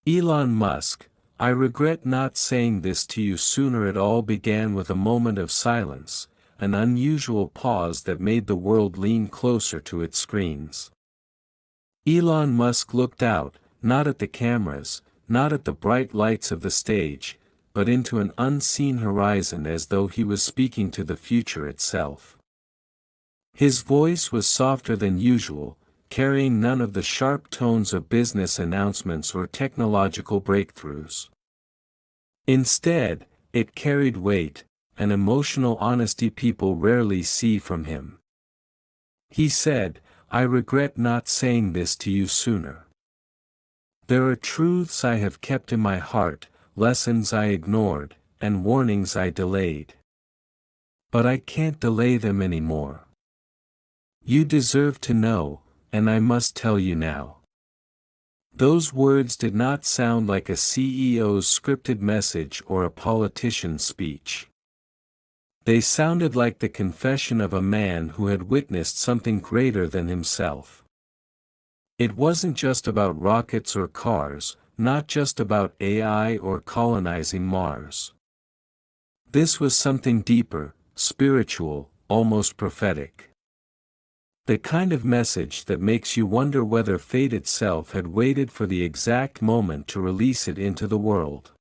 Elon Musk, I regret not saying this to you sooner. It all began with a moment of silence, an unusual pause that made the world lean closer to its screens. Elon Musk looked out, not at the cameras, not at the bright lights of the stage, but into an unseen horizon as though he was speaking to the future itself. His voice was softer than usual, carrying none of the sharp tones of business announcements or technological breakthroughs. Instead, it carried weight, an emotional honesty people rarely see from him. He said, "I regret not saying this to you sooner. There are truths I have kept in my heart, lessons I ignored, and warnings I delayed. But I can't delay them anymore. You deserve to know, and I must tell you now." Those words did not sound like a CEO's scripted message or a politician's speech. They sounded like the confession of a man who had witnessed something greater than himself. It wasn't just about rockets or cars, not just about AI or colonizing Mars. This was something deeper, spiritual, almost prophetic. The kind of message that makes you wonder whether fate itself had waited for the exact moment to release it into the world.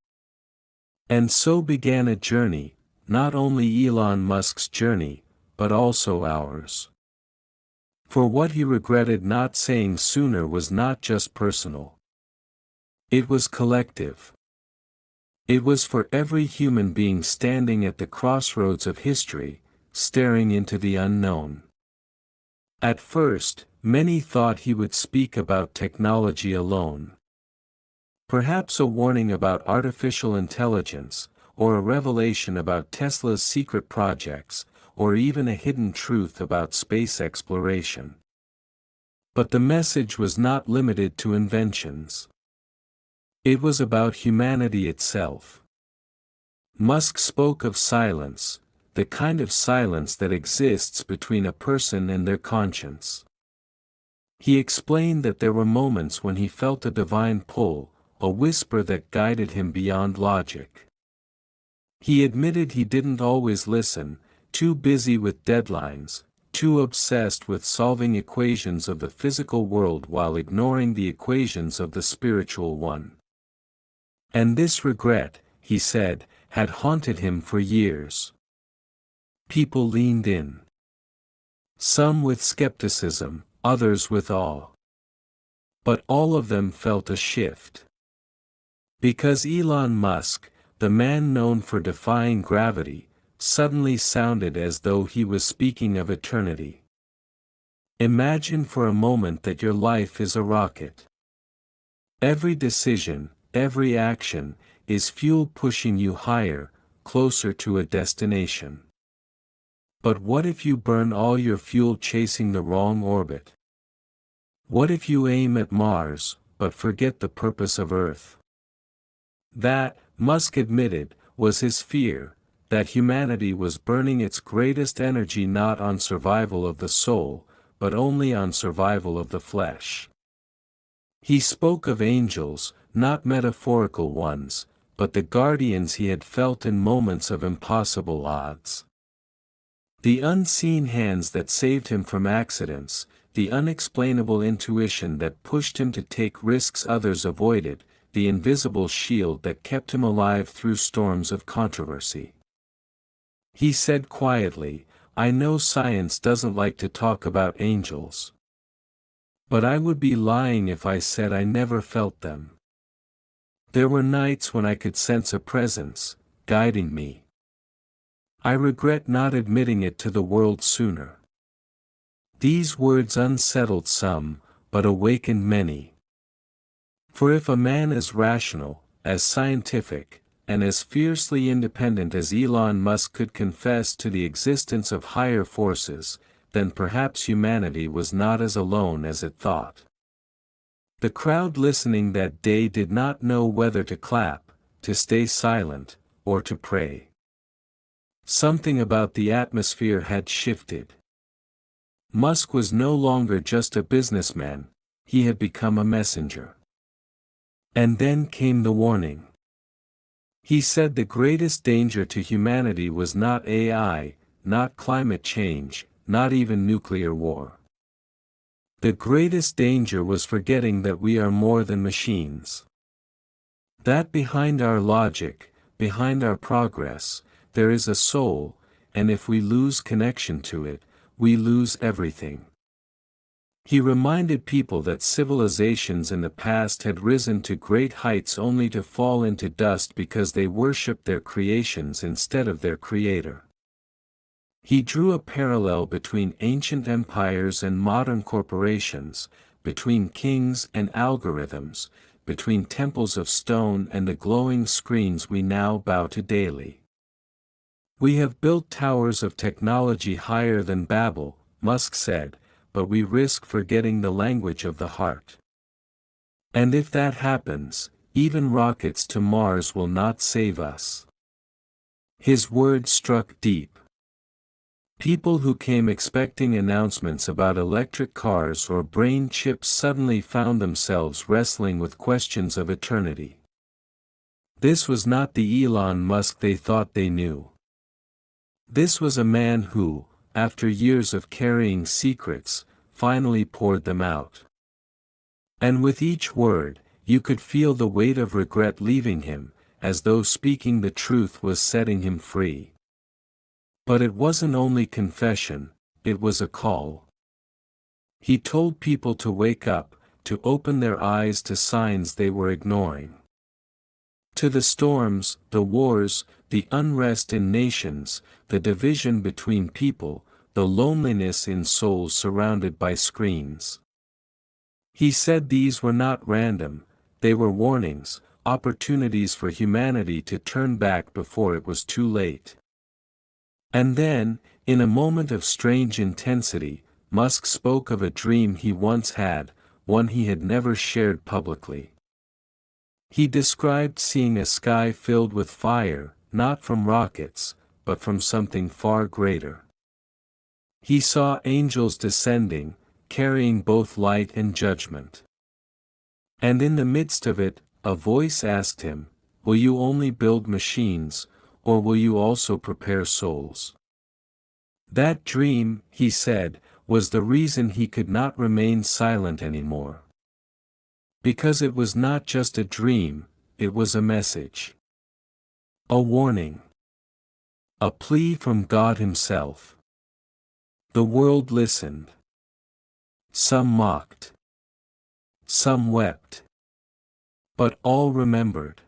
And so began a journey, not only Elon Musk's journey, but also ours. For what he regretted not saying sooner was not just personal. It was collective. It was for every human being standing at the crossroads of history, staring into the unknown. At first, many thought he would speak about technology alone. Perhaps a warning about artificial intelligence, or a revelation about Tesla's secret projects, or even a hidden truth about space exploration. But the message was not limited to inventions. It was about humanity itself. Musk spoke of silence, the kind of silence that exists between a person and their conscience. He explained that there were moments when he felt a divine pull, a whisper that guided him beyond logic. He admitted he didn't always listen, too busy with deadlines, too obsessed with solving equations of the physical world while ignoring the equations of the spiritual one. And this regret, he said, had haunted him for years. People leaned in. Some with skepticism, others with awe. But all of them felt a shift. Because Elon Musk, the man known for defying gravity, suddenly sounded as though he was speaking of eternity. Imagine for a moment that your life is a rocket. Every decision, every action, is fuel pushing you higher, closer to a destination. But what if you burn all your fuel chasing the wrong orbit? What if you aim at Mars, but forget the purpose of Earth? That, Musk admitted, was his fear, that humanity was burning its greatest energy not on survival of the soul, but only on survival of the flesh. He spoke of angels, not metaphorical ones, but the guardians he had felt in moments of impossible odds. The unseen hands that saved him from accidents, the unexplainable intuition that pushed him to take risks others avoided, the invisible shield that kept him alive through storms of controversy. He said quietly, "I know science doesn't like to talk about angels. But I would be lying if I said I never felt them. There were nights when I could sense a presence, guiding me. I regret not admitting it to the world sooner." These words unsettled some, but awakened many. For if a man as rational, as scientific, and as fiercely independent as Elon Musk could confess to the existence of higher forces, then perhaps humanity was not as alone as it thought. The crowd listening that day did not know whether to clap, to stay silent, or to pray. Something about the atmosphere had shifted. Musk was no longer just a businessman, he had become a messenger. And then came the warning. He said the greatest danger to humanity was not AI, not climate change, not even nuclear war. The greatest danger was forgetting that we are more than machines. That behind our logic, behind our progress, there is a soul, and if we lose connection to it, we lose everything. He reminded people that civilizations in the past had risen to great heights only to fall into dust because they worshipped their creations instead of their creator. He drew a parallel between ancient empires and modern corporations, between kings and algorithms, between temples of stone and the glowing screens we now bow to daily. We have built towers of technology higher than Babel, Musk said, but we risk forgetting the language of the heart. And if that happens, even rockets to Mars will not save us. His words struck deep. People who came expecting announcements about electric cars or brain chips suddenly found themselves wrestling with questions of eternity. This was not the Elon Musk they thought they knew. This was a man who, after years of carrying secrets, finally poured them out. And with each word, you could feel the weight of regret leaving him, as though speaking the truth was setting him free. But it wasn't only confession, it was a call. He told people to wake up, to open their eyes to signs they were ignoring. To the storms, the wars, the unrest in nations, the division between people, the loneliness in souls surrounded by screens. He said these were not random, they were warnings, opportunities for humanity to turn back before it was too late. And then, in a moment of strange intensity, Musk spoke of a dream he once had, one he had never shared publicly. He described seeing a sky filled with fire, not from rockets, but from something far greater. He saw angels descending, carrying both light and judgment. And in the midst of it, a voice asked him, "Will you only build machines, or will you also prepare souls?" That dream, he said, was the reason he could not remain silent anymore. Because it was not just a dream, it was a message. A warning. A plea from God Himself. The world listened. Some mocked. Some wept. But all remembered.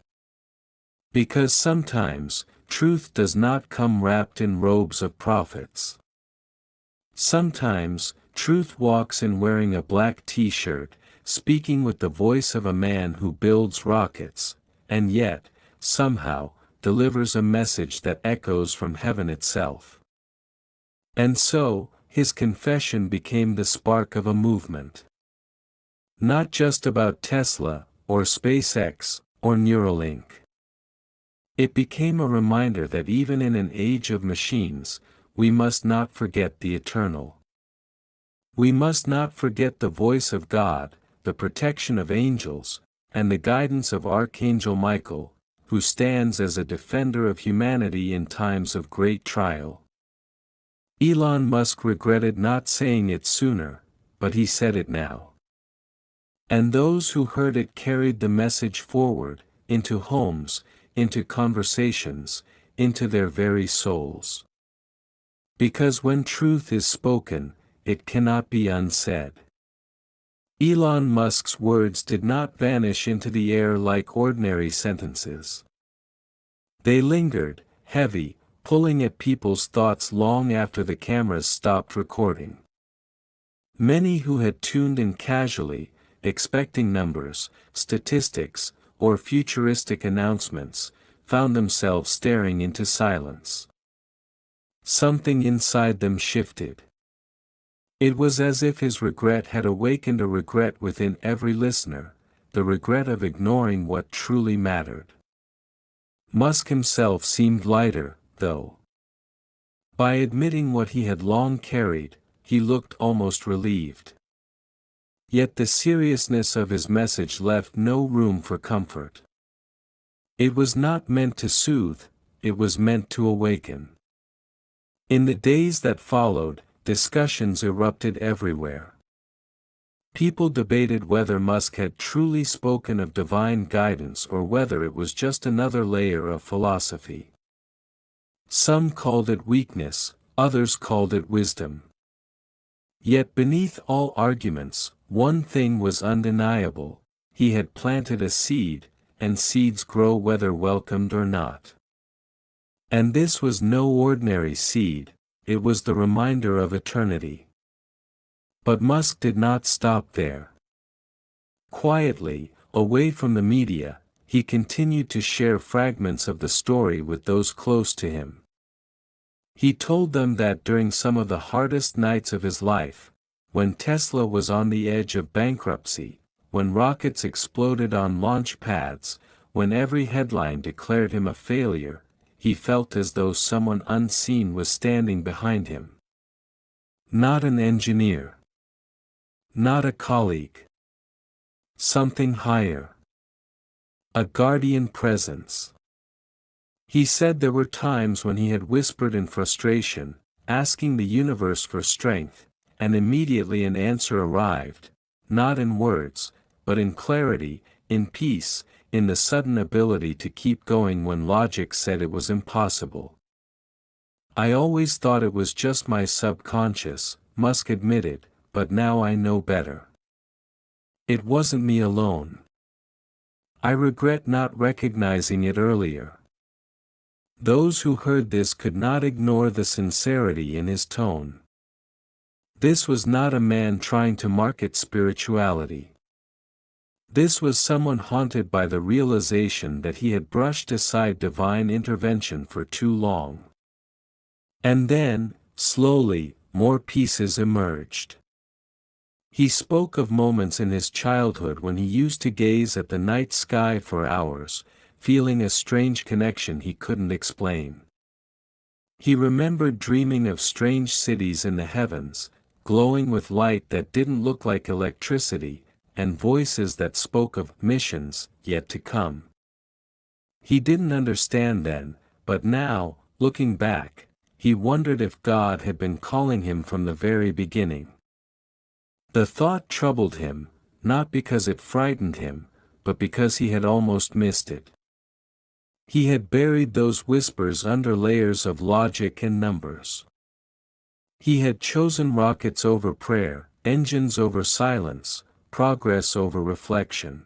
Because sometimes, truth does not come wrapped in robes of prophets. Sometimes, truth walks in wearing a black t-shirt, speaking with the voice of a man who builds rockets, and yet, somehow, delivers a message that echoes from heaven itself. And so, his confession became the spark of a movement. Not just about Tesla, or SpaceX, or Neuralink. It became a reminder that even in an age of machines, we must not forget the eternal. We must not forget the voice of God, the protection of angels, and the guidance of Archangel Michael, who stands as a defender of humanity in times of great trial. Elon Musk regretted not saying it sooner, but he said it now. And those who heard it carried the message forward, into homes, into conversations, into their very souls. Because when truth is spoken, it cannot be unsaid. Elon Musk's words did not vanish into the air like ordinary sentences. They lingered, heavy, pulling at people's thoughts long after the cameras stopped recording. Many who had tuned in casually, expecting numbers, statistics, or futuristic announcements, found themselves staring into silence. Something inside them shifted. It was as if his regret had awakened a regret within every listener, the regret of ignoring what truly mattered. Musk himself seemed lighter, though. By admitting what he had long carried, he looked almost relieved. Yet the seriousness of his message left no room for comfort. It was not meant to soothe, it was meant to awaken. In the days that followed, discussions erupted everywhere. People debated whether Musk had truly spoken of divine guidance or whether it was just another layer of philosophy. Some called it weakness, others called it wisdom. Yet beneath all arguments, one thing was undeniable: he had planted a seed, and seeds grow whether welcomed or not. And this was no ordinary seed, it was the reminder of eternity. But Musk did not stop there. Quietly, away from the media, he continued to share fragments of the story with those close to him. He told them that during some of the hardest nights of his life, when Tesla was on the edge of bankruptcy, when rockets exploded on launch pads, when every headline declared him a failure, he felt as though someone unseen was standing behind him. Not an engineer. Not a colleague. Something higher. A guardian presence. He said there were times when he had whispered in frustration, asking the universe for strength, and immediately an answer arrived, not in words, but in clarity, in peace, in the sudden ability to keep going when logic said it was impossible. I always thought it was just my subconscious, Musk admitted, but now I know better. It wasn't me alone. I regret not recognizing it earlier. Those who heard this could not ignore the sincerity in his tone. This was not a man trying to market spirituality. This was someone haunted by the realization that he had brushed aside divine intervention for too long. And then, slowly, more pieces emerged. He spoke of moments in his childhood when he used to gaze at the night sky for hours, feeling a strange connection he couldn't explain. He remembered dreaming of strange cities in the heavens, glowing with light that didn't look like electricity, and voices that spoke of missions yet to come. He didn't understand then, but now, looking back, he wondered if God had been calling him from the very beginning. The thought troubled him, not because it frightened him, but because he had almost missed it. He had buried those whispers under layers of logic and numbers. He had chosen rockets over prayer, engines over silence, progress over reflection.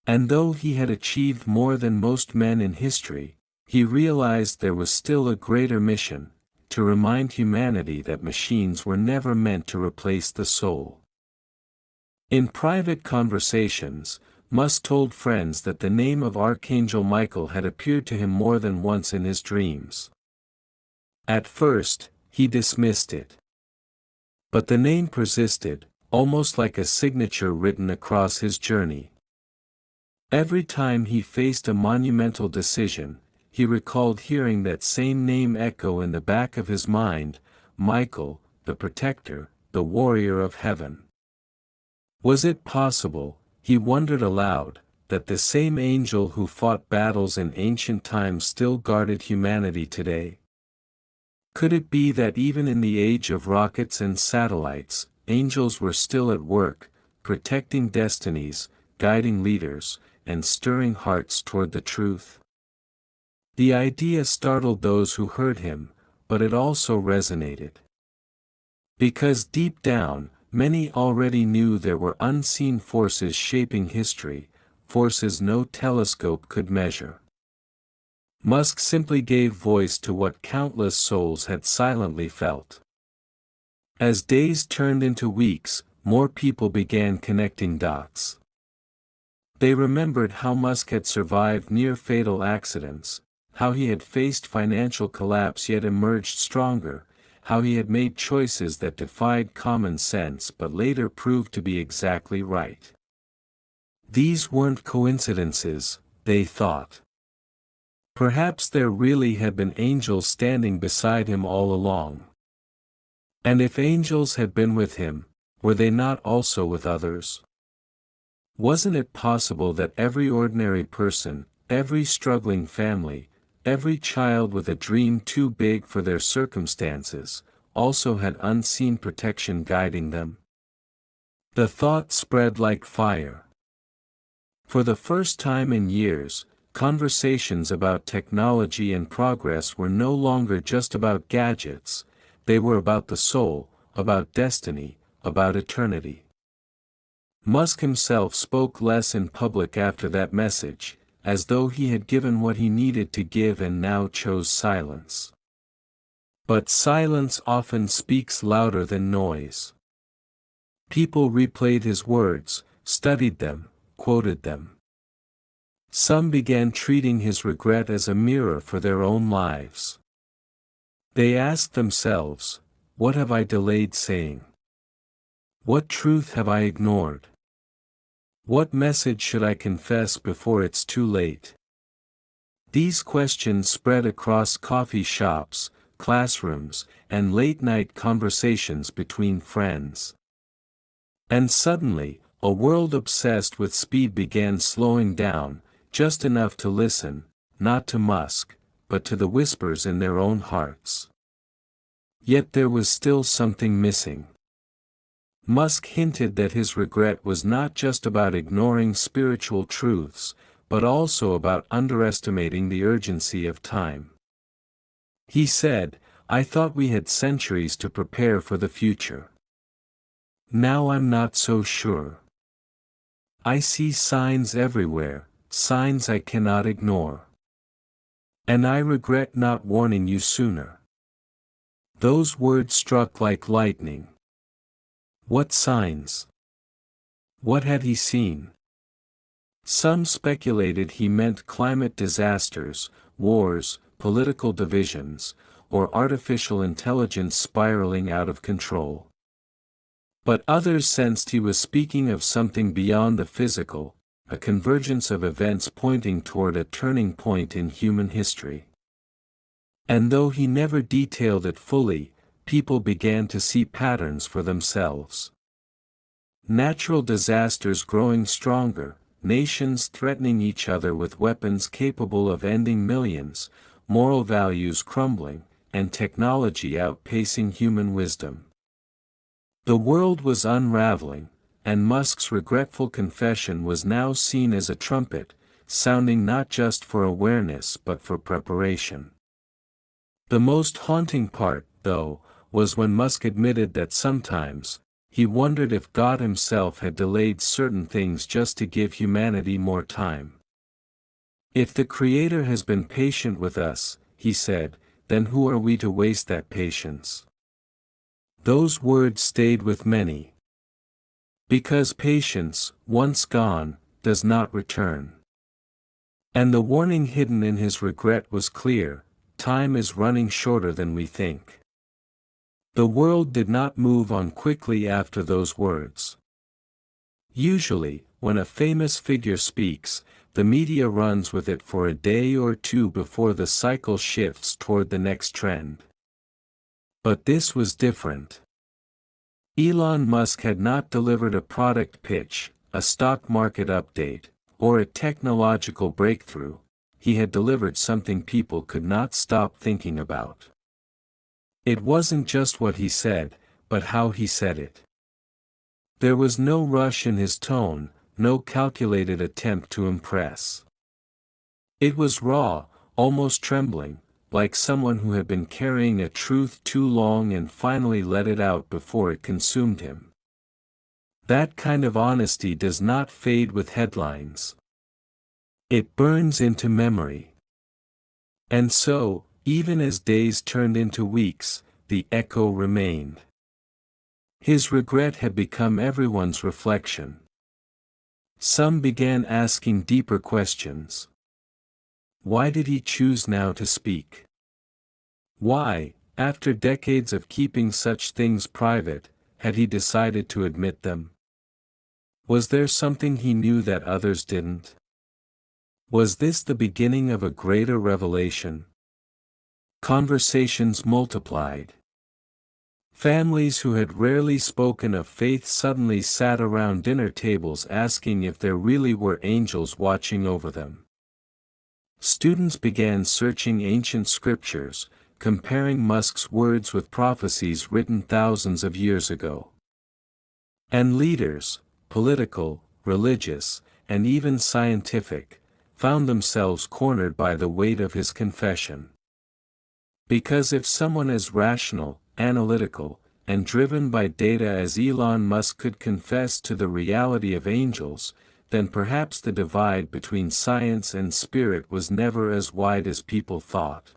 And though he had achieved more than most men in history, he realized there was still a greater mission: to remind humanity that machines were never meant to replace the soul. In private conversations, Musk told friends that the name of Archangel Michael had appeared to him more than once in his dreams. At first, he dismissed it. But the name persisted, almost like a signature written across his journey. Every time he faced a monumental decision, he recalled hearing that same name echo in the back of his mind: Michael, the protector, the warrior of heaven. Was it possible, he wondered aloud, that the same angel who fought battles in ancient times still guarded humanity today? Could it be that even in the age of rockets and satellites, angels were still at work, protecting destinies, guiding leaders, and stirring hearts toward the truth? The idea startled those who heard him, but it also resonated. Because deep down, many already knew there were unseen forces shaping history, forces no telescope could measure. Musk simply gave voice to what countless souls had silently felt. As days turned into weeks, more people began connecting dots. They remembered how Musk had survived near-fatal accidents, how he had faced financial collapse yet emerged stronger, how he had made choices that defied common sense but later proved to be exactly right. These weren't coincidences, they thought. Perhaps there really had been angels standing beside him all along. And if angels had been with him, Were they not also with others? Wasn't it possible that every ordinary person, every struggling family, every child with a dream too big for their circumstances, also had unseen protection guiding them? The thought spread like fire. For the first time in years, conversations about technology and progress were no longer just about gadgets, they were about the soul, about destiny, about eternity. Musk himself spoke less in public after that message, as though he had given what he needed to give and now chose silence. But silence often speaks louder than noise. People replayed his words, studied them, quoted them. Some began treating his regret as a mirror for their own lives. They asked themselves, what have I delayed saying? What truth have I ignored? What message should I confess before it's too late? These questions spread across coffee shops, classrooms, and late-night conversations between friends. And suddenly, a world obsessed with speed began slowing down, just enough to listen, not to Musk, but to the whispers in their own hearts. Yet there was still something missing. Musk hinted that his regret was not just about ignoring spiritual truths, but also about underestimating the urgency of time. He said, "I thought we had centuries to prepare for the future. Now I'm not so sure. I see signs everywhere, signs I cannot ignore. And I regret not warning you sooner." Those words struck like lightning. What signs? What had he seen? Some speculated he meant climate disasters, wars, political divisions, or artificial intelligence spiraling out of control. But others sensed he was speaking of something beyond the physical, a convergence of events pointing toward a turning point in human history. And though he never detailed it fully, people began to see patterns for themselves. Natural disasters growing stronger, nations threatening each other with weapons capable of ending millions, moral values crumbling, and technology outpacing human wisdom. The world was unraveling, and Musk's regretful confession was now seen as a trumpet, sounding not just for awareness but for preparation. The most haunting part, though, was when Musk admitted that sometimes, he wondered if God himself had delayed certain things just to give humanity more time. If the Creator has been patient with us, he said, then who are we to waste that patience? Those words stayed with many. Because patience, once gone, does not return. And the warning hidden in his regret was clear: time is running shorter than we think. The world did not move on quickly after those words. Usually, when a famous figure speaks, the media runs with it for a day or two before the cycle shifts toward the next trend. But this was different. Elon Musk had not delivered a product pitch, a stock market update, or a technological breakthrough. He had delivered something people could not stop thinking about. It wasn't just what he said, but how he said it. There was no rush in his tone, no calculated attempt to impress. It was raw, almost trembling, like someone who had been carrying a truth too long and finally let it out before it consumed him. That kind of honesty does not fade with headlines. It burns into memory. And so, even as days turned into weeks, the echo remained. His regret had become everyone's reflection. Some began asking deeper questions. Why did he choose now to speak? Why, after decades of keeping such things private, had he decided to admit them? Was there something he knew that others didn't? Was this the beginning of a greater revelation? Conversations multiplied. Families who had rarely spoken of faith suddenly sat around dinner tables asking if there really were angels watching over them. Students began searching ancient scriptures, comparing Musk's words with prophecies written thousands of years ago. And leaders, political, religious, and even scientific, found themselves cornered by the weight of his confession. Because if someone as rational, analytical, and driven by data as Elon Musk could confess to the reality of angels, then perhaps the divide between science and spirit was never as wide as people thought.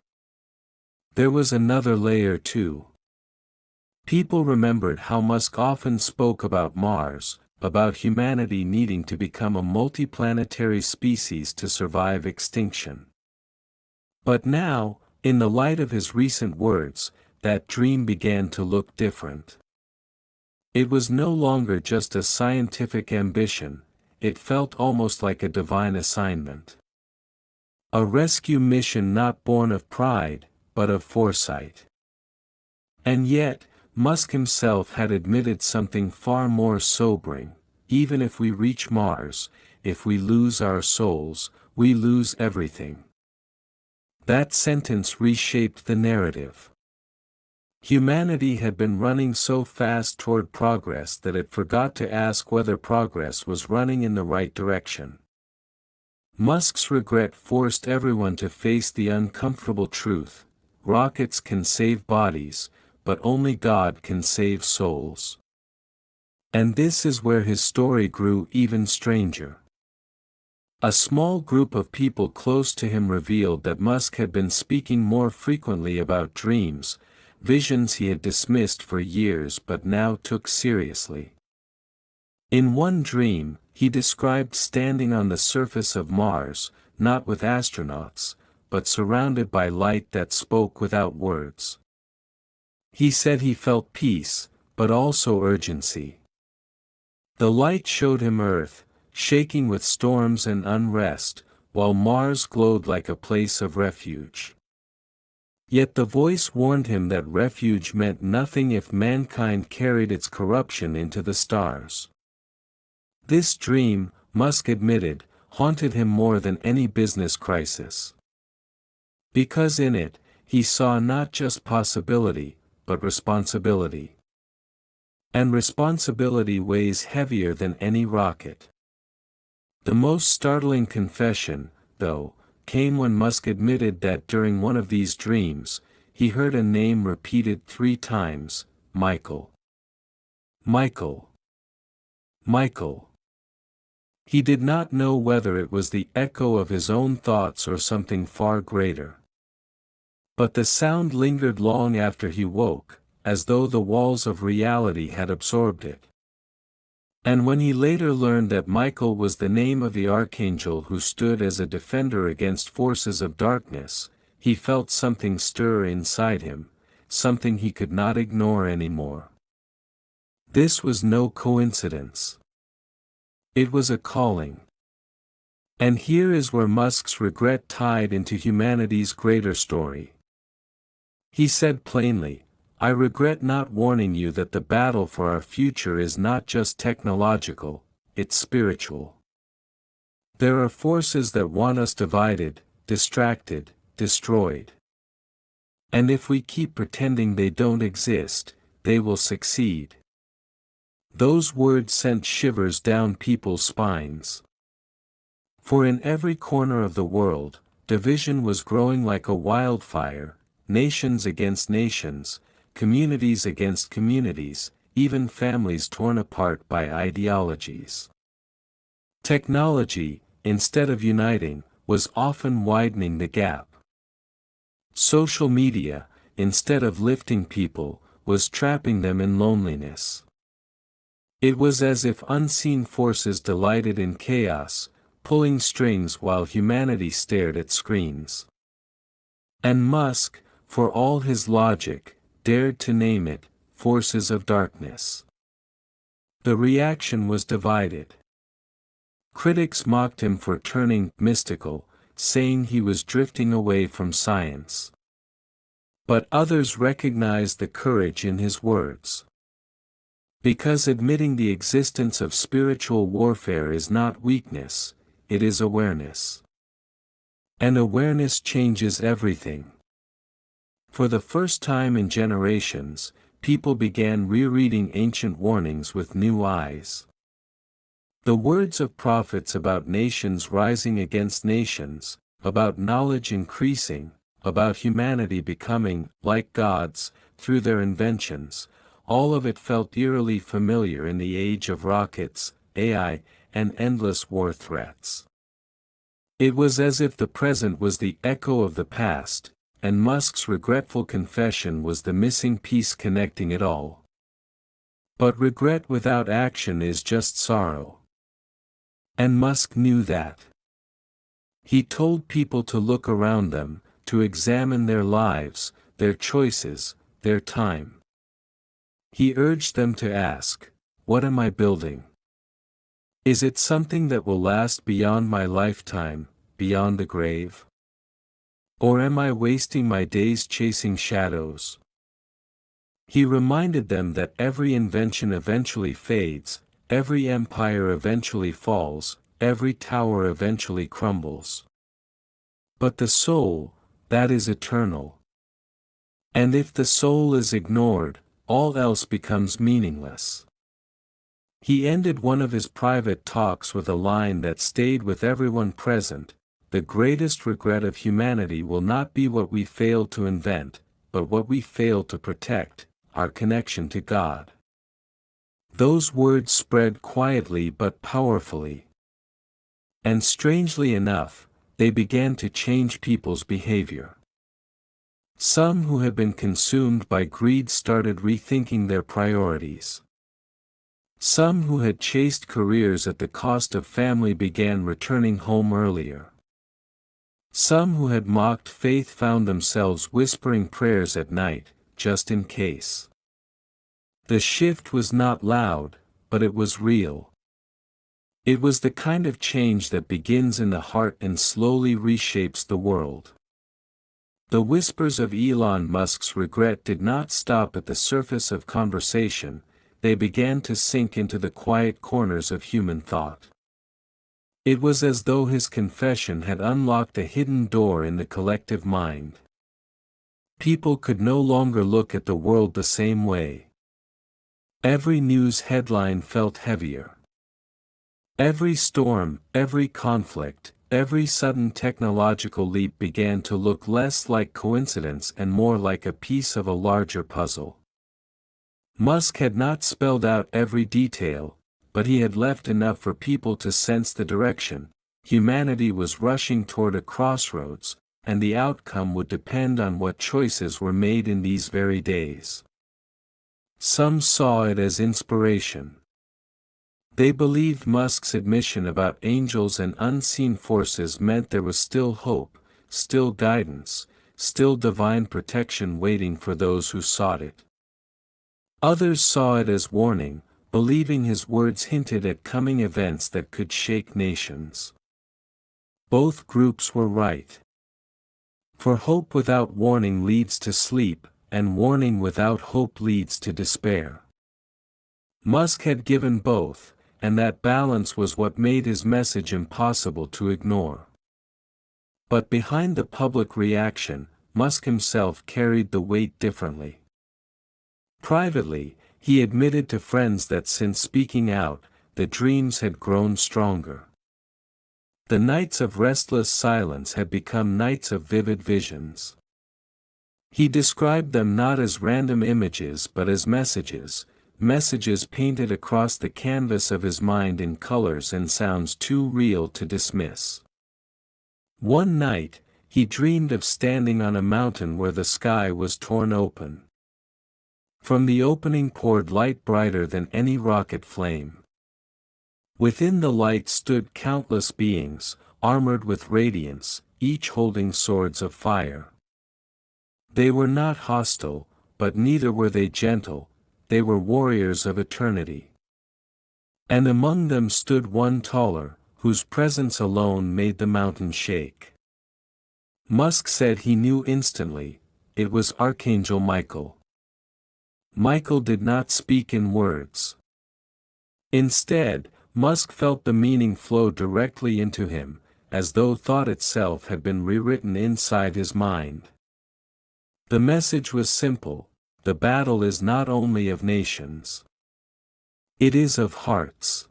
There was another layer too. People remembered how Musk often spoke about Mars, about humanity needing to become a multiplanetary species to survive extinction. But now, in the light of his recent words, that dream began to look different. It was no longer just a scientific ambition, it felt almost like a divine assignment. A rescue mission not born of pride, but of foresight. And yet, Musk himself had admitted something far more sobering: even if we reach Mars, if we lose our souls, we lose everything. That sentence reshaped the narrative. Humanity had been running so fast toward progress that it forgot to ask whether progress was running in the right direction. Musk's regret forced everyone to face the uncomfortable truth: rockets can save bodies, but only God can save souls. And this is where his story grew even stranger. A small group of people close to him revealed that Musk had been speaking more frequently about dreams, visions he had dismissed for years but now took seriously. In one dream, he described standing on the surface of Mars, not with astronauts, but surrounded by light that spoke without words. He said he felt peace, but also urgency. The light showed him Earth, shaking with storms and unrest, while Mars glowed like a place of refuge. Yet the voice warned him that refuge meant nothing if mankind carried its corruption into the stars. This dream, Musk admitted, haunted him more than any business crisis. Because in it, he saw not just possibility, but responsibility. And responsibility weighs heavier than any rocket. The most startling confession, though, came when Musk admitted that during one of these dreams, he heard a name repeated 3 times: Michael. Michael. Michael. He did not know whether it was the echo of his own thoughts or something far greater. But the sound lingered long after he woke, as though the walls of reality had absorbed it. And when he later learned that Michael was the name of the archangel who stood as a defender against forces of darkness, he felt something stir inside him, something he could not ignore anymore. This was no coincidence. It was a calling. And here is where Musk's regret tied into humanity's greater story. He said plainly, "I regret not warning you that the battle for our future is not just technological, it's spiritual. There are forces that want us divided, distracted, destroyed. And if we keep pretending they don't exist, they will succeed." Those words sent shivers down people's spines. For in every corner of the world, division was growing like a wildfire, nations against nations, communities against communities, even families torn apart by ideologies. Technology, instead of uniting, was often widening the gap. Social media, instead of lifting people, was trapping them in loneliness. It was as if unseen forces delighted in chaos, pulling strings while humanity stared at screens. And Musk, for all his logic, dared to name it, forces of darkness. The reaction was divided. Critics mocked him for turning mystical, saying he was drifting away from science. But others recognized the courage in his words. Because admitting the existence of spiritual warfare is not weakness, it is awareness. And awareness changes everything. For the first time in generations, people began rereading ancient warnings with new eyes. The words of prophets about nations rising against nations, about knowledge increasing, about humanity becoming, like gods, through their inventions, all of it felt eerily familiar in the age of rockets, AI, and endless war threats. It was as if the present was the echo of the past, and Musk's regretful confession was the missing piece connecting it all. But regret without action is just sorrow. And Musk knew that. He told people to look around them, to examine their lives, their choices, their time. He urged them to ask, what am I building? Is it something that will last beyond my lifetime, beyond the grave? Or am I wasting my days chasing shadows? He reminded them that every invention eventually fades, every empire eventually falls, every tower eventually crumbles. But the soul, that is eternal. And if the soul is ignored, all else becomes meaningless. He ended one of his private talks with a line that stayed with everyone present: the greatest regret of humanity will not be what we failed to invent, but what we failed to protect, our connection to God. Those words spread quietly but powerfully. And strangely enough, they began to change people's behavior. Some who had been consumed by greed started rethinking their priorities. Some who had chased careers at the cost of family began returning home earlier. Some who had mocked faith found themselves whispering prayers at night, just in case. The shift was not loud, but it was real. It was the kind of change that begins in the heart and slowly reshapes the world. The whispers of Elon Musk's regret did not stop at the surface of conversation, they began to sink into the quiet corners of human thought. It was as though his confession had unlocked a hidden door in the collective mind. People could no longer look at the world the same way. Every news headline felt heavier. Every storm, every conflict, every sudden technological leap began to look less like coincidence and more like a piece of a larger puzzle. Musk had not spelled out every detail, but he had left enough for people to sense the direction. Humanity was rushing toward a crossroads, and the outcome would depend on what choices were made in these very days. Some saw it as inspiration. They believed Musk's admission about angels and unseen forces meant there was still hope, still guidance, still divine protection waiting for those who sought it. Others saw it as warning, believing his words hinted at coming events that could shake nations. Both groups were right. For hope without warning leads to sleep, and warning without hope leads to despair. Musk had given both, and that balance was what made his message impossible to ignore. But behind the public reaction, Musk himself carried the weight differently. Privately, he admitted to friends that since speaking out, the dreams had grown stronger. The nights of restless silence had become nights of vivid visions. He described them not as random images but as messages, messages painted across the canvas of his mind in colors and sounds too real to dismiss. One night, he dreamed of standing on a mountain where the sky was torn open. From the opening poured light brighter than any rocket flame. Within the light stood countless beings, armored with radiance, each holding swords of fire. They were not hostile, but neither were they gentle, they were warriors of eternity. And among them stood one taller, whose presence alone made the mountain shake. Musk said he knew instantly, it was Archangel Michael. Michael did not speak in words. Instead, Musk felt the meaning flow directly into him, as though thought itself had been rewritten inside his mind. The message was simple: the battle is not only of nations. It is of hearts.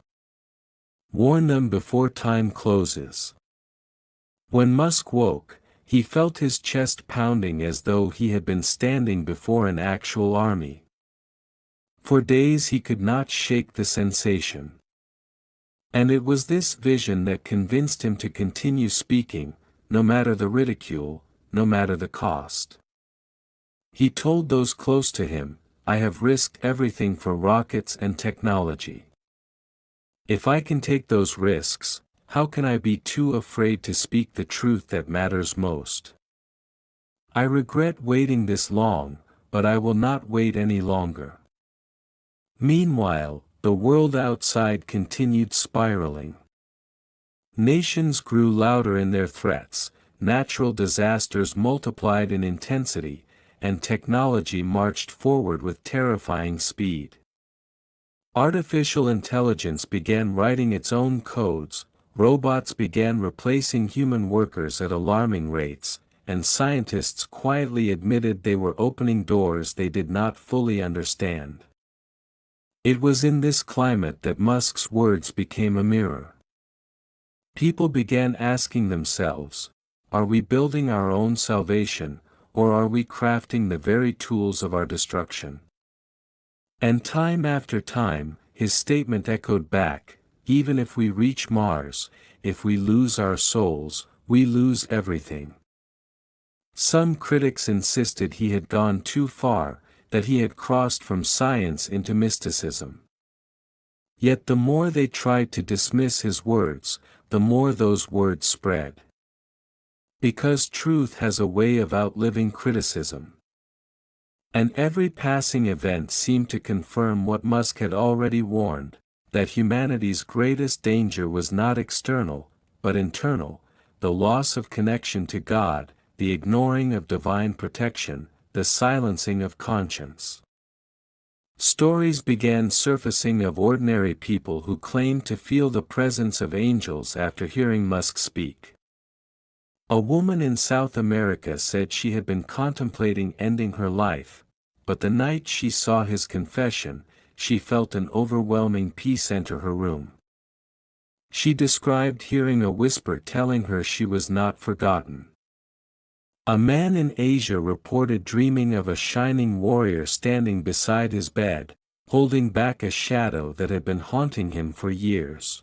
Warn them before time closes. When Musk woke, he felt his chest pounding as though he had been standing before an actual army. For days he could not shake the sensation. And it was this vision that convinced him to continue speaking, no matter the ridicule, no matter the cost. He told those close to him, "I have risked everything for rockets and technology. If I can take those risks, how can I be too afraid to speak the truth that matters most? I regret waiting this long, but I will not wait any longer." Meanwhile, the world outside continued spiraling. Nations grew louder in their threats, natural disasters multiplied in intensity, and technology marched forward with terrifying speed. Artificial intelligence began writing its own codes, robots began replacing human workers at alarming rates, and scientists quietly admitted they were opening doors they did not fully understand. It was in this climate that Musk's words became a mirror. People began asking themselves, are we building our own salvation, or are we crafting the very tools of our destruction? And time after time, his statement echoed back, even if we reach Mars, if we lose our souls, we lose everything. Some critics insisted he had gone too far, that he had crossed from science into mysticism. Yet the more they tried to dismiss his words, the more those words spread. Because truth has a way of outliving criticism. And every passing event seemed to confirm what Musk had already warned, that humanity's greatest danger was not external, but internal, the loss of connection to God, the ignoring of divine protection, the silencing of conscience. Stories began surfacing of ordinary people who claimed to feel the presence of angels after hearing Musk speak. A woman in South America said she had been contemplating ending her life, but the night she saw his confession, she felt an overwhelming peace enter her room. She described hearing a whisper telling her she was not forgotten. A man in Asia reported dreaming of a shining warrior standing beside his bed, holding back a shadow that had been haunting him for years.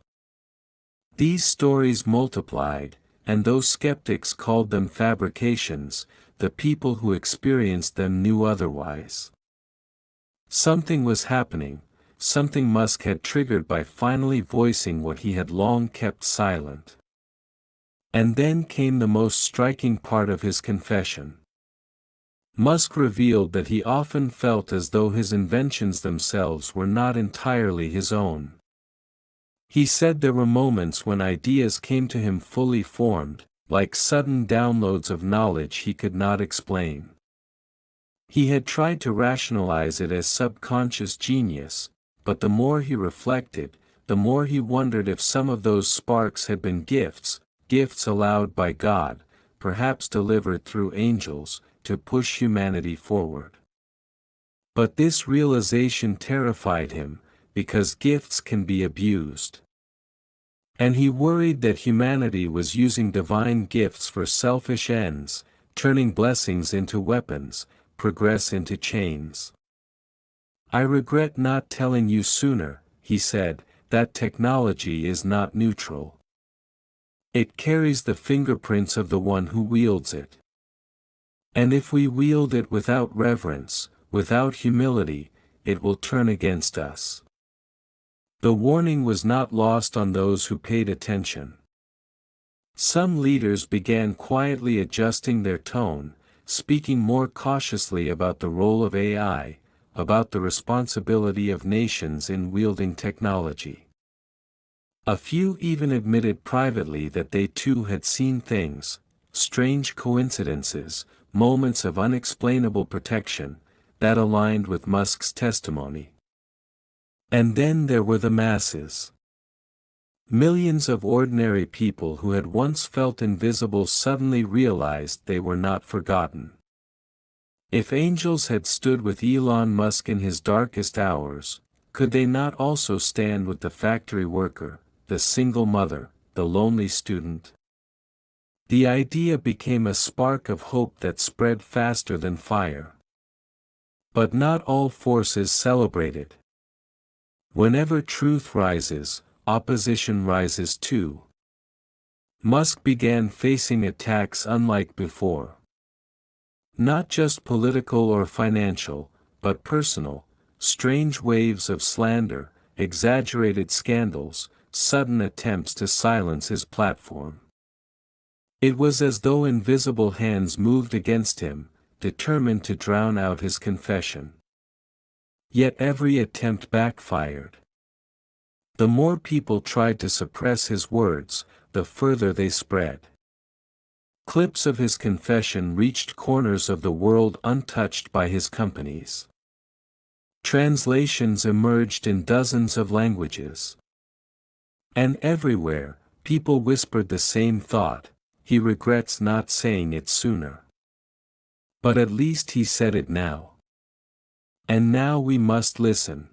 These stories multiplied, and though skeptics called them fabrications, the people who experienced them knew otherwise. Something was happening, something Musk had triggered by finally voicing what he had long kept silent. And then came the most striking part of his confession. Musk revealed that he often felt as though his inventions themselves were not entirely his own. He said there were moments when ideas came to him fully formed, like sudden downloads of knowledge he could not explain. He had tried to rationalize it as subconscious genius, but the more he reflected, the more he wondered if some of those sparks had been gifts allowed by God, perhaps delivered through angels, to push humanity forward. But this realization terrified him, because gifts can be abused. And he worried that humanity was using divine gifts for selfish ends, turning blessings into weapons, progress into chains. "I regret not telling you sooner," he said, "that technology is not neutral. It carries the fingerprints of the one who wields it. And if we wield it without reverence, without humility, it will turn against us." The warning was not lost on those who paid attention. Some leaders began quietly adjusting their tone, speaking more cautiously about the role of AI, about the responsibility of nations in wielding technology. A few even admitted privately that they too had seen things, strange coincidences, moments of unexplainable protection, that aligned with Musk's testimony. And then there were the masses. Millions of ordinary people who had once felt invisible suddenly realized they were not forgotten. If angels had stood with Elon Musk in his darkest hours, could they not also stand with the factory worker, the single mother, the lonely student? The idea became a spark of hope that spread faster than fire. But not all forces celebrated. Whenever truth rises, opposition rises too. Musk began facing attacks unlike before. Not just political or financial, but personal, strange waves of slander, exaggerated scandals, sudden attempts to silence his platform. It was as though invisible hands moved against him, determined to drown out his confession. Yet every attempt backfired. The more people tried to suppress his words, the further they spread. Clips of his confession reached corners of the world untouched by his companies. Translations emerged in dozens of languages. And everywhere, people whispered the same thought: he regrets not saying it sooner. But at least he said it now. And now we must listen.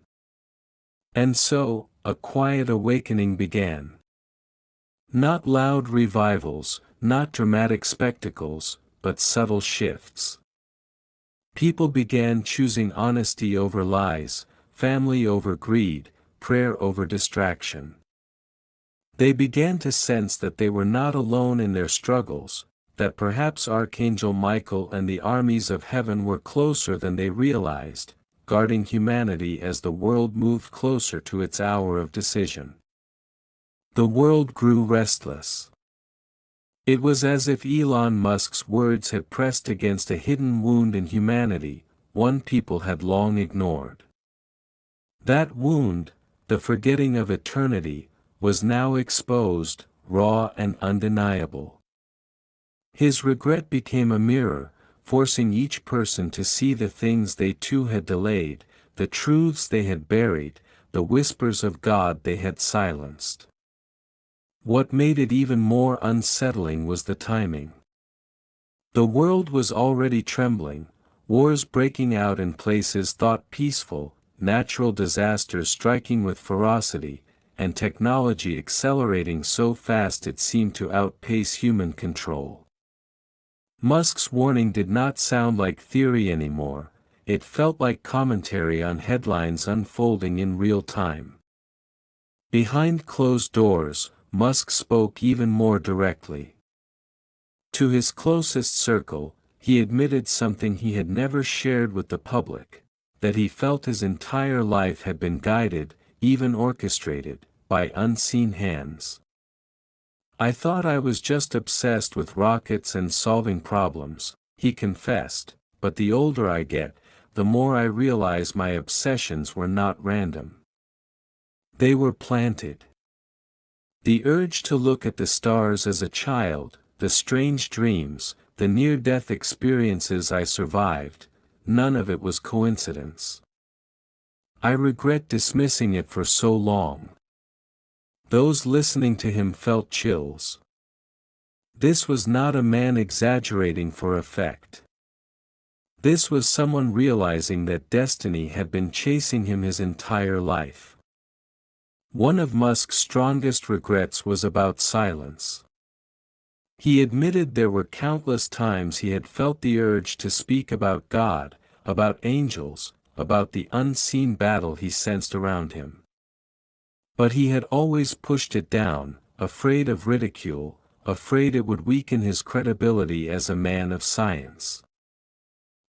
And so, a quiet awakening began. Not loud revivals, not dramatic spectacles, but subtle shifts. People began choosing honesty over lies, family over greed, prayer over distraction. They began to sense that they were not alone in their struggles, that perhaps Archangel Michael and the armies of heaven were closer than they realized, guarding humanity as the world moved closer to its hour of decision. The world grew restless. It was as if Elon Musk's words had pressed against a hidden wound in humanity, one people had long ignored. That wound, the forgetting of eternity, was now exposed, raw and undeniable. His regret became a mirror, forcing each person to see the things they too had delayed, the truths they had buried, the whispers of God they had silenced. What made it even more unsettling was the timing. The world was already trembling, wars breaking out in places thought peaceful, natural disasters striking with ferocity, and technology accelerating so fast it seemed to outpace human control. Musk's warning did not sound like theory anymore, it felt like commentary on headlines unfolding in real time. Behind closed doors, Musk spoke even more directly. To his closest circle, he admitted something he had never shared with the public, that he felt his entire life had been guided, even orchestrated, by unseen hands. "I thought I was just obsessed with rockets and solving problems," he confessed, "but the older I get, the more I realize my obsessions were not random. They were planted. The urge to look at the stars as a child, the strange dreams, the near-death experiences I survived, none of it was coincidence. I regret dismissing it for so long." Those listening to him felt chills. This was not a man exaggerating for effect. This was someone realizing that destiny had been chasing him his entire life. One of Musk's strongest regrets was about silence. He admitted there were countless times he had felt the urge to speak about God, about angels, about the unseen battle he sensed around him. But he had always pushed it down, afraid of ridicule, afraid it would weaken his credibility as a man of science.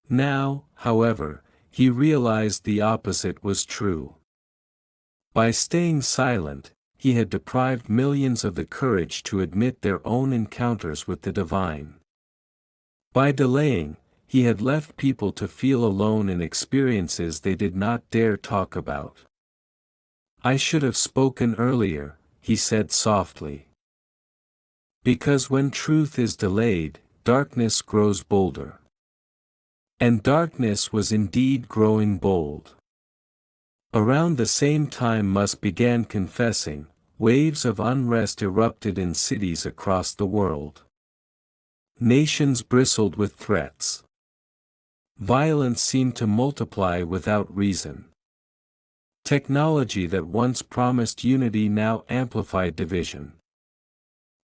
Now, however, he realized the opposite was true. By staying silent, he had deprived millions of the courage to admit their own encounters with the divine. By delaying, he had left people to feel alone in experiences they did not dare talk about. "I should have spoken earlier," he said softly. Because when truth is delayed, darkness grows bolder. And darkness was indeed growing bold. Around the same time Musk began confessing, waves of unrest erupted in cities across the world. Nations bristled with threats. Violence seemed to multiply without reason. Technology that once promised unity now amplified division.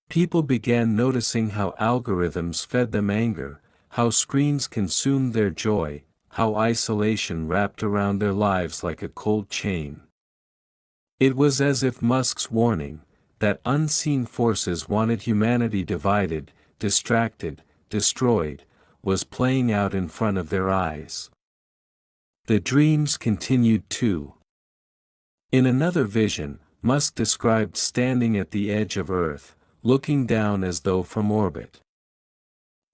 People began noticing how algorithms fed them anger, how screens consumed their joy, how isolation wrapped around their lives like a cold chain. It was as if Musk's warning, that unseen forces wanted humanity divided, distracted, destroyed, was playing out in front of their eyes. The dreams continued too. In another vision, Musk described standing at the edge of Earth, looking down as though from orbit.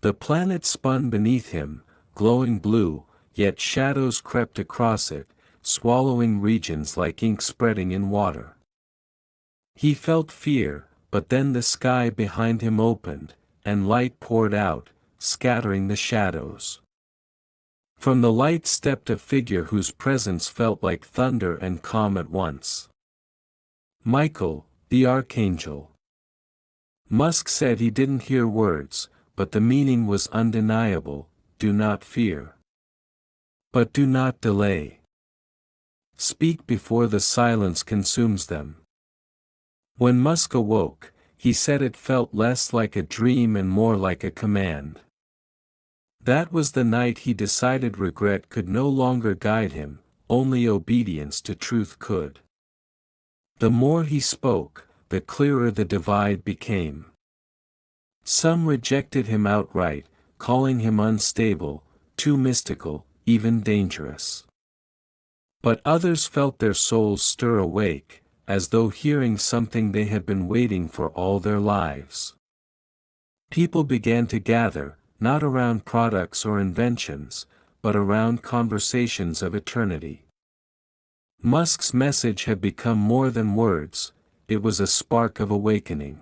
The planet spun beneath him, glowing blue, yet shadows crept across it, swallowing regions like ink spreading in water. He felt fear, but then the sky behind him opened, and light poured out, scattering the shadows. From the light stepped a figure whose presence felt like thunder and calm at once. Michael, the Archangel. Musk said he didn't hear words, but the meaning was undeniable: do not fear. But do not delay. Speak before the silence consumes them. When Musk awoke, he said it felt less like a dream and more like a command. That was the night he decided regret could no longer guide him, only obedience to truth could. The more he spoke, the clearer the divide became. Some rejected him outright, calling him unstable, too mystical, even dangerous. But others felt their souls stir awake, as though hearing something they had been waiting for all their lives. People began to gather, not around products or inventions, but around conversations of eternity. Musk's message had become more than words, it was a spark of awakening.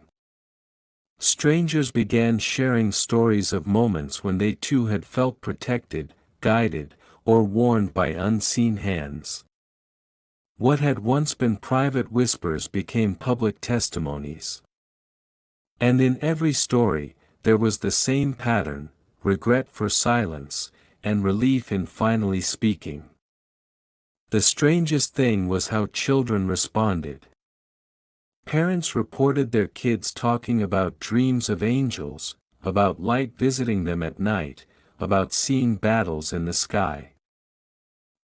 Strangers began sharing stories of moments when they too had felt protected, guided, or warned by unseen hands. What had once been private whispers became public testimonies. And in every story, there was the same pattern: regret for silence, and relief in finally speaking. The strangest thing was how children responded. Parents reported their kids talking about dreams of angels, about light visiting them at night, about seeing battles in the sky.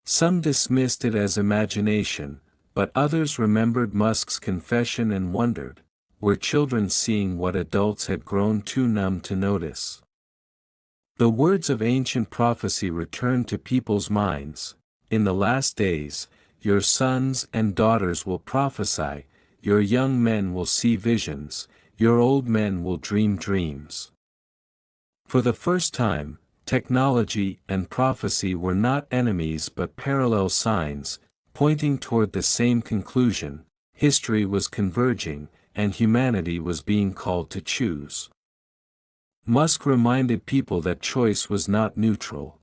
Some dismissed it as imagination, but others remembered Musk's confession and wondered, were children seeing what adults had grown too numb to notice? The words of ancient prophecy returned to people's minds: in the last days, your sons and daughters will prophesy, your young men will see visions, your old men will dream dreams. For the first time, technology and prophecy were not enemies but parallel signs, pointing toward the same conclusion: history was converging, and humanity was being called to choose. Musk reminded people that choice was not neutral.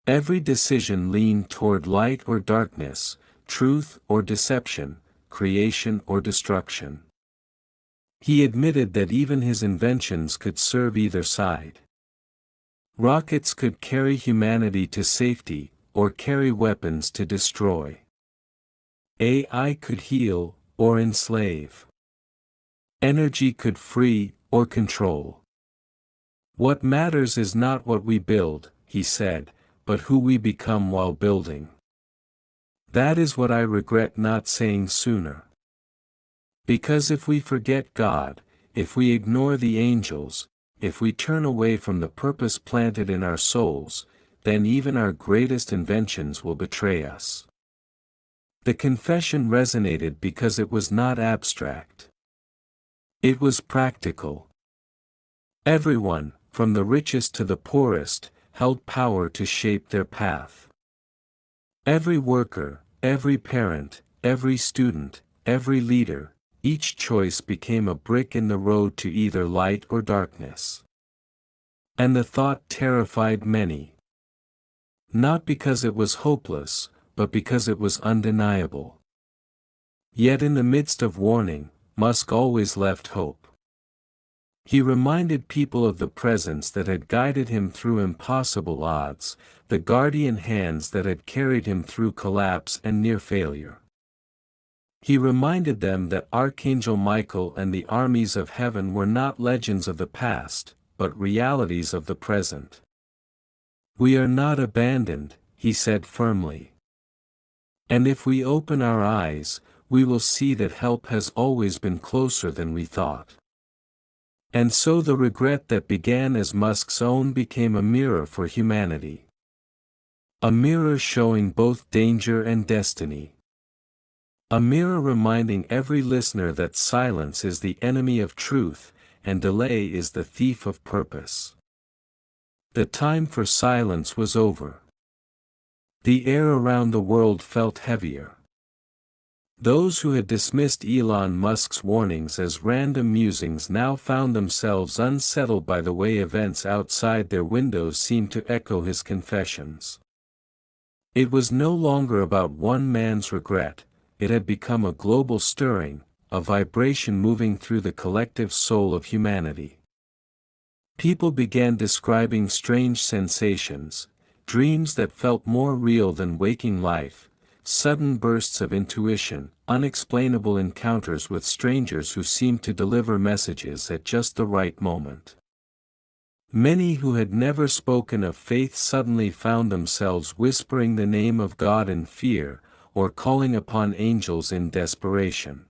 Every decision leaned toward light or darkness, truth or deception, creation or destruction. He admitted that even his inventions could serve either side. Rockets could carry humanity to safety, or carry weapons to destroy. AI could heal, or enslave. Energy could free, or control. What matters is not what we build, he said, but who we become while building. That is what I regret not saying sooner. Because if we forget God, if we ignore the angels, if we turn away from the purpose planted in our souls, then even our greatest inventions will betray us. The confession resonated because it was not abstract. It was practical. Everyone, from the richest to the poorest, held power to shape their path. Every worker, every parent, every student, every leader, each choice became a brick in the road to either light or darkness. And the thought terrified many. Not because it was hopeless, but because it was undeniable. Yet in the midst of warning, Musk always left hope. He reminded people of the presence that had guided him through impossible odds, the guardian hands that had carried him through collapse and near failure. He reminded them that Archangel Michael and the armies of heaven were not legends of the past, but realities of the present. "We are not abandoned," he said firmly. "And if we open our eyes, we will see that help has always been closer than we thought." And so the regret that began as Musk's own became a mirror for humanity. A mirror showing both danger and destiny. A mirror reminding every listener that silence is the enemy of truth, and delay is the thief of purpose. The time for silence was over. The air around the world felt heavier. Those who had dismissed Elon Musk's warnings as random musings now found themselves unsettled by the way events outside their windows seemed to echo his confessions. It was no longer about one man's regret, it had become a global stirring, a vibration moving through the collective soul of humanity. People began describing strange sensations, dreams that felt more real than waking life, sudden bursts of intuition, unexplainable encounters with strangers who seemed to deliver messages at just the right moment. Many who had never spoken of faith suddenly found themselves whispering the name of God in fear, or calling upon angels in desperation.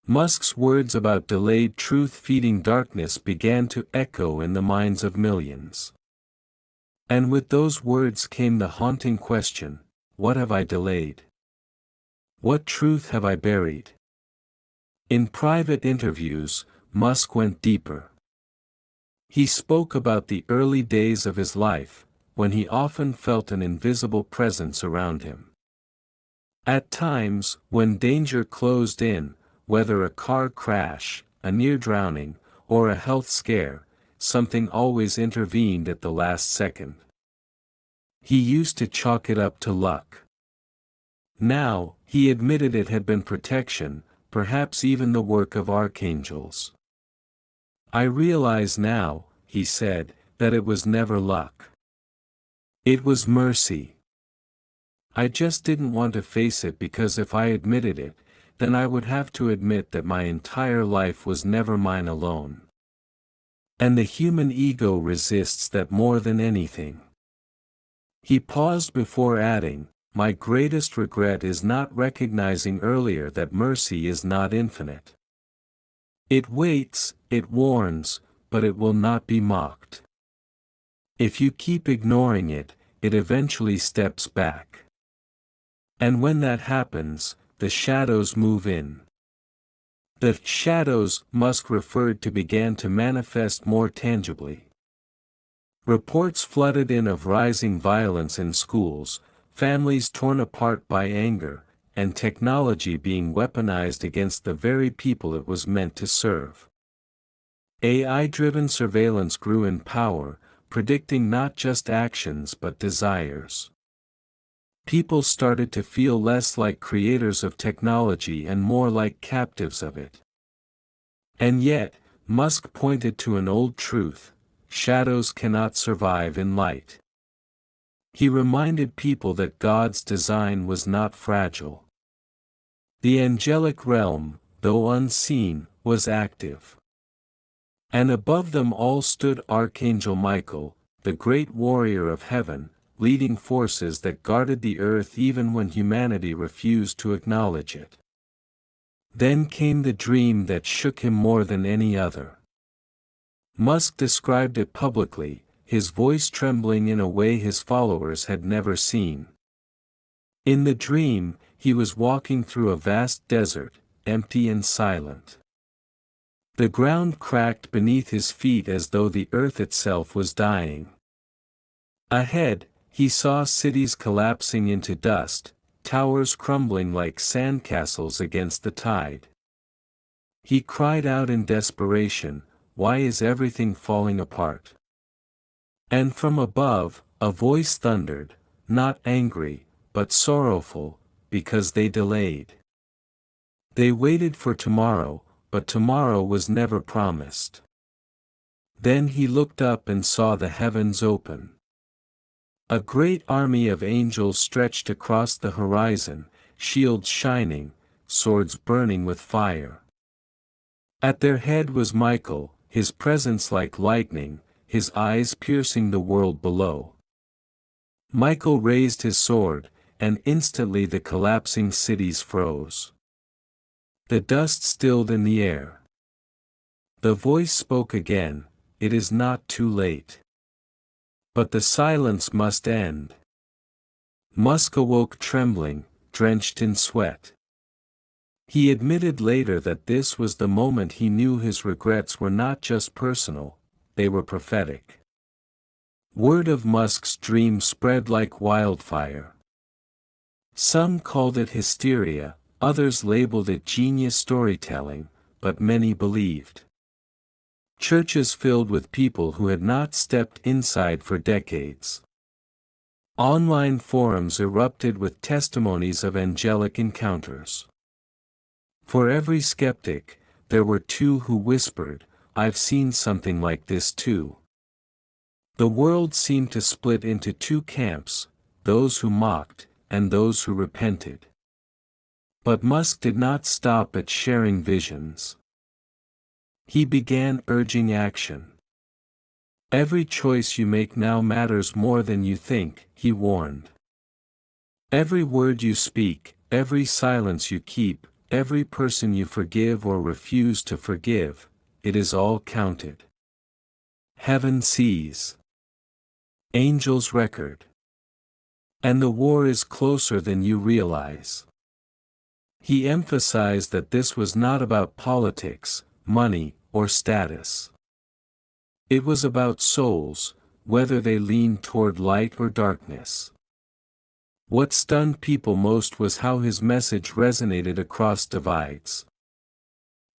Musk's words about delayed truth feeding darkness began to echo in the minds of millions. And with those words came the haunting question, what have I delayed? What truth have I buried? In private interviews, Musk went deeper. He spoke about the early days of his life, when he often felt an invisible presence around him. At times, when danger closed in, whether a car crash, a near drowning, or a health scare, something always intervened at the last second. He used to chalk it up to luck. Now, he admitted it had been protection, perhaps even the work of archangels. "I realize now," he said, "that it was never luck. It was mercy. I just didn't want to face it because if I admitted it, then I would have to admit that my entire life was never mine alone. And the human ego resists that more than anything." He paused before adding, "My greatest regret is not recognizing earlier that mercy is not infinite. It waits, it warns, but it will not be mocked. If you keep ignoring it, it eventually steps back. And when that happens, the shadows move in." The shadows Musk referred to began to manifest more tangibly. Reports flooded in of rising violence in schools, families torn apart by anger, and technology being weaponized against the very people it was meant to serve. AI-driven surveillance grew in power, predicting not just actions but desires. People started to feel less like creators of technology and more like captives of it. And yet, Musk pointed to an old truth: shadows cannot survive in light. He reminded people that God's design was not fragile. The angelic realm, though unseen, was active. And above them all stood Archangel Michael, the great warrior of heaven, leading forces that guarded the earth even when humanity refused to acknowledge it. Then came the dream that shook him more than any other. Musk described it publicly, his voice trembling in a way his followers had never seen. In the dream, he was walking through a vast desert, empty and silent. The ground cracked beneath his feet as though the earth itself was dying. Ahead, he saw cities collapsing into dust, towers crumbling like sandcastles against the tide. He cried out in desperation, "Why is everything falling apart?" And from above, A voice thundered, not angry, but sorrowful, because they delayed. They waited for tomorrow, but tomorrow was never promised. Then he looked up and saw the heavens open. A great army of angels stretched across the horizon, shields shining, swords burning with fire. At their head was Michael, his presence like lightning, his eyes piercing the world below. Michael raised his sword, and instantly the collapsing cities froze. The dust stilled in the air. The voice spoke again, "It is not too late." But the silence must end. Musk awoke trembling, drenched in sweat. He admitted later that this was the moment he knew his regrets were not just personal, they were prophetic. Word of Musk's dream spread like wildfire. Some called it hysteria, others labeled it genius storytelling, but many believed. Churches filled with people who had not stepped inside for decades. Online forums erupted with testimonies of angelic encounters. For every skeptic, there were two who whispered, "I've seen something like this too." The world seemed to split into two camps, those who mocked, and those who repented. But Musk did not stop at sharing visions. He began urging action. "Every choice you make now matters more than you think," he warned. "Every word you speak, every silence you keep, every person you forgive or refuse to forgive, it is all counted. Heaven sees. Angels record. And the war is closer than you realize." He emphasized that this was not about politics, money, or status. It was about souls, whether they leaned toward light or darkness. What stunned people most was how his message resonated across divides.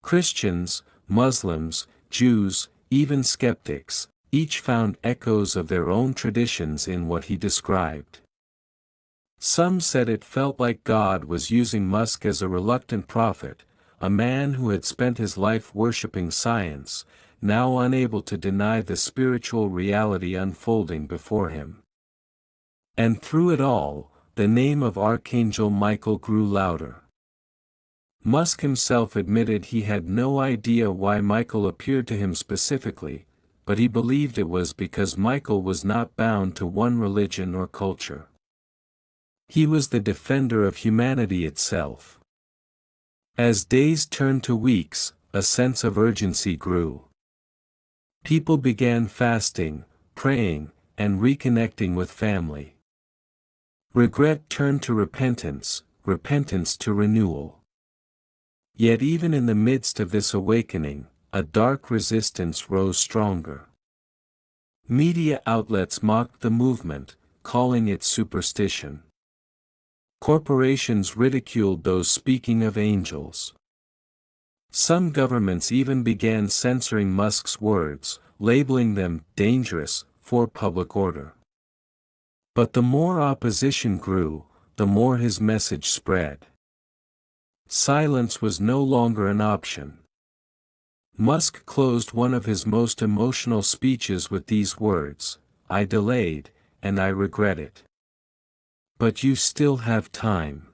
Christians, Muslims, Jews, even skeptics, each found echoes of their own traditions in what he described. Some said it felt like God was using Musk as a reluctant prophet, a man who had spent his life worshipping science, now unable to deny the spiritual reality unfolding before him. And through it all, the name of Archangel Michael grew louder. Musk himself admitted he had no idea why Michael appeared to him specifically, but he believed it was because Michael was not bound to one religion or culture. He was the defender of humanity itself. As days turned to weeks, a sense of urgency grew. People began fasting, praying, and reconnecting with family. Regret turned to repentance, repentance to renewal. Yet even in the midst of this awakening, a dark resistance rose stronger. Media outlets mocked the movement, calling it superstition. Corporations ridiculed those speaking of angels. Some governments even began censoring Musk's words, labeling them dangerous for public order. But the more opposition grew, the more his message spread. Silence was no longer an option. Musk closed one of his most emotional speeches with these words, "I delayed, and I regret it. But you still have time.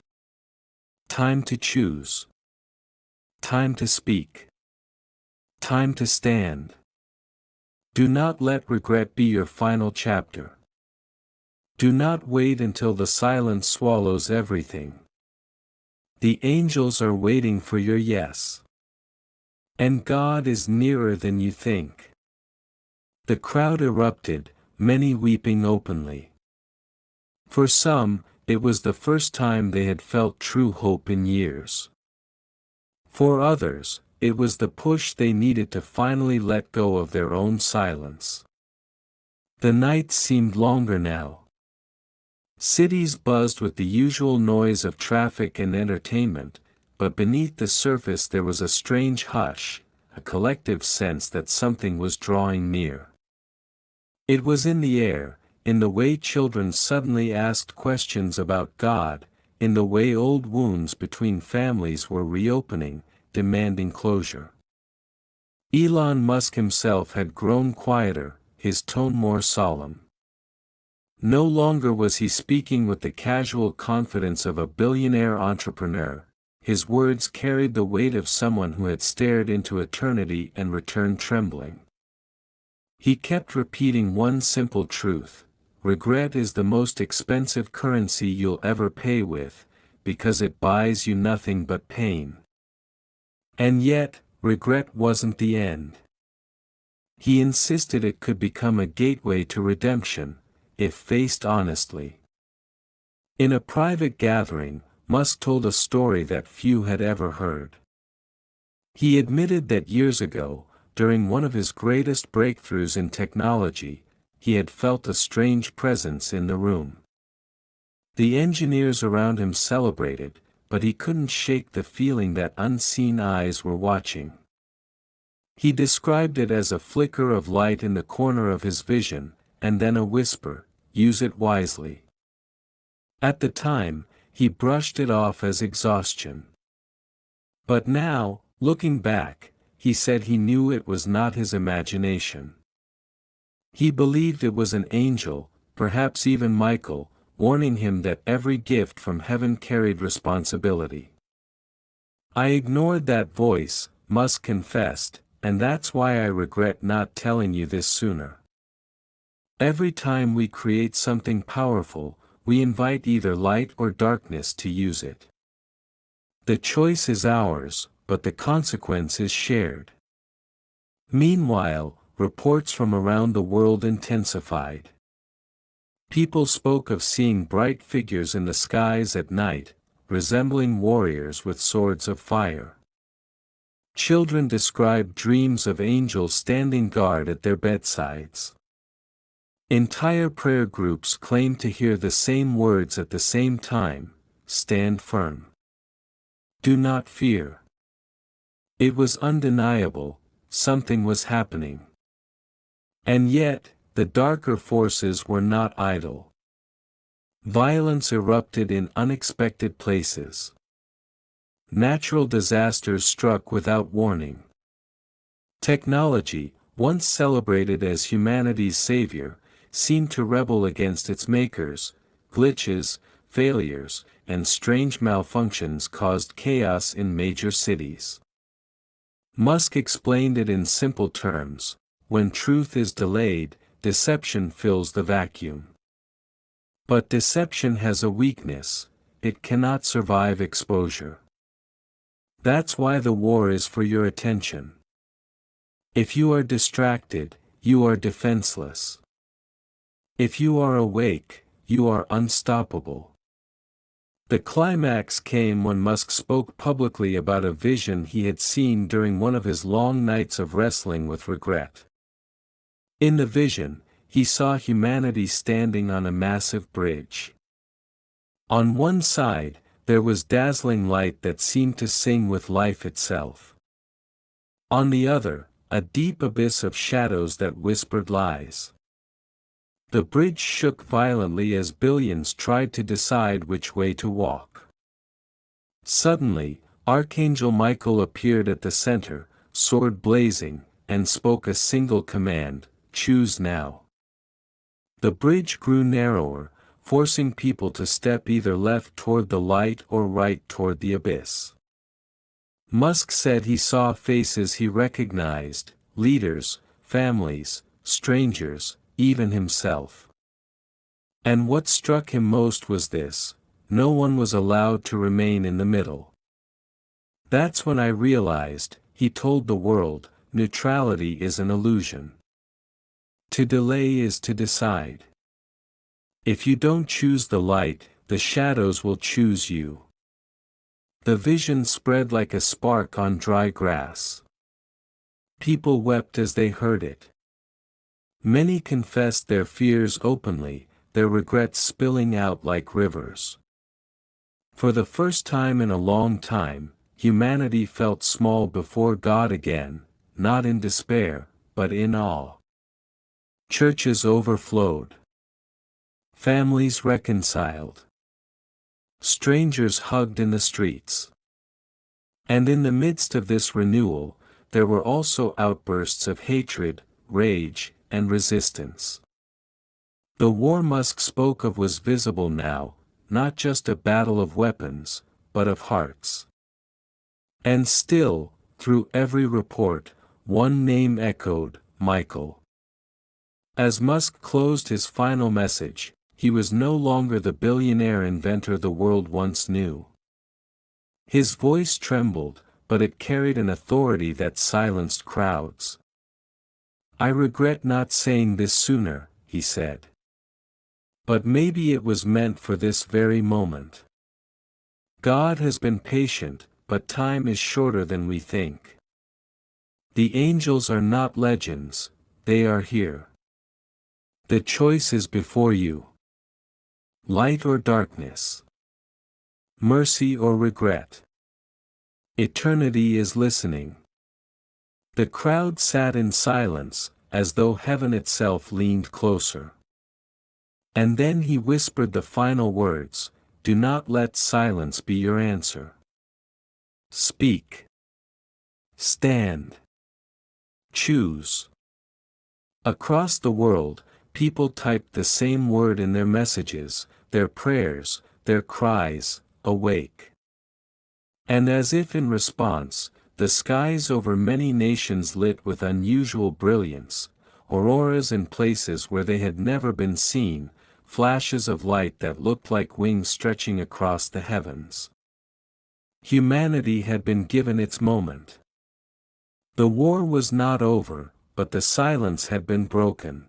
Time to choose. Time to speak. Time to stand. Do not let regret be your final chapter. Do not wait until the silence swallows everything. The angels are waiting for your yes. And God is nearer than you think." The crowd erupted, many weeping openly. For some, it was the first time they had felt true hope in years. For others, it was the push they needed to finally let go of their own silence. The nights seemed longer now. Cities buzzed with the usual noise of traffic and entertainment, but beneath the surface there was a strange hush, a collective sense that something was drawing near. It was in the air, in the way children suddenly asked questions about God, in the way old wounds between families were reopening, demanding closure. Elon Musk himself had grown quieter, his tone more solemn. No longer was he speaking with the casual confidence of a billionaire entrepreneur. His words carried the weight of someone who had stared into eternity and returned trembling. He kept repeating one simple truth: regret is the most expensive currency you'll ever pay with, because it buys you nothing but pain. And yet, regret wasn't the end. He insisted it could become a gateway to redemption, if faced honestly. In a private gathering, Musk told a story that few had ever heard. He admitted that years ago, during one of his greatest breakthroughs in technology, he had felt a strange presence in the room. The engineers around him celebrated, but he couldn't shake the feeling that unseen eyes were watching. He described it as a flicker of light in the corner of his vision, and then a whisper, "Use it wisely." At the time, he brushed it off as exhaustion. But now, looking back, he said he knew it was not his imagination. He believed it was an angel, perhaps even Michael, warning him that every gift from heaven carried responsibility. "I ignored that voice," Musk confessed, "and that's why I regret not telling you this sooner." Every time we create something powerful, we invite either light or darkness to use it. The choice is ours, but the consequence is shared. Meanwhile, reports from around the world intensified. People spoke of seeing bright figures in the skies at night, resembling warriors with swords of fire. Children described dreams of angels standing guard at their bedsides. Entire prayer groups claimed to hear the same words at the same time: "Stand firm. Do not fear." It was undeniable, something was happening. And yet, the darker forces were not idle. Violence erupted in unexpected places. Natural disasters struck without warning. Technology, once celebrated as humanity's savior, seemed to rebel against its makers. Glitches, failures, and strange malfunctions caused chaos in major cities. Musk explained it in simple terms: when truth is delayed, deception fills the vacuum. But deception has a weakness: it cannot survive exposure. That's why the war is for your attention. If you are distracted, you are defenseless. If you are awake, you are unstoppable. The climax came when Musk spoke publicly about a vision he had seen during one of his long nights of wrestling with regret. In the vision, he saw humanity standing on a massive bridge. On one side, there was dazzling light that seemed to sing with life itself. On the other, a deep abyss of shadows that whispered lies. The bridge shook violently as billions tried to decide which way to walk. Suddenly, Archangel Michael appeared at the center, sword blazing, and spoke a single command: "Choose now." The bridge grew narrower, forcing people to step either left toward the light or right toward the abyss. Musk said he saw faces he recognized: leaders, families, strangers, even himself. And what struck him most was this: no one was allowed to remain in the middle. "That's when I realized," he told the world, "neutrality is an illusion. To delay is to decide. If you don't choose the light, the shadows will choose you." The vision spread like a spark on dry grass. People wept as they heard it. Many confessed their fears openly, their regrets spilling out like rivers. For the first time in a long time, humanity felt small before God again, not in despair, but in awe. Churches overflowed. Families reconciled. Strangers hugged in the streets. And in the midst of this renewal, there were also outbursts of hatred, rage, and resistance. The war Musk spoke of was visible now, not just a battle of weapons, but of hearts. And still, through every report, one name echoed: Michael. As Musk closed his final message, he was no longer the billionaire inventor the world once knew. His voice trembled, but it carried an authority that silenced crowds. "I regret not saying this sooner," he said. "But maybe it was meant for this very moment. God has been patient, but time is shorter than we think. The angels are not legends, they are here. The choice is before you. Light or darkness. Mercy or regret. Eternity is listening." The crowd sat in silence, as though heaven itself leaned closer. And then he whispered the final words: "Do not let silence be your answer. Speak. Stand. Choose." Across the world, people typed the same word in their messages, their prayers, their cries: "Awake." And as if in response, the skies over many nations lit with unusual brilliance, auroras in places where they had never been seen, flashes of light that looked like wings stretching across the heavens. Humanity had been given its moment. The war was not over, but the silence had been broken.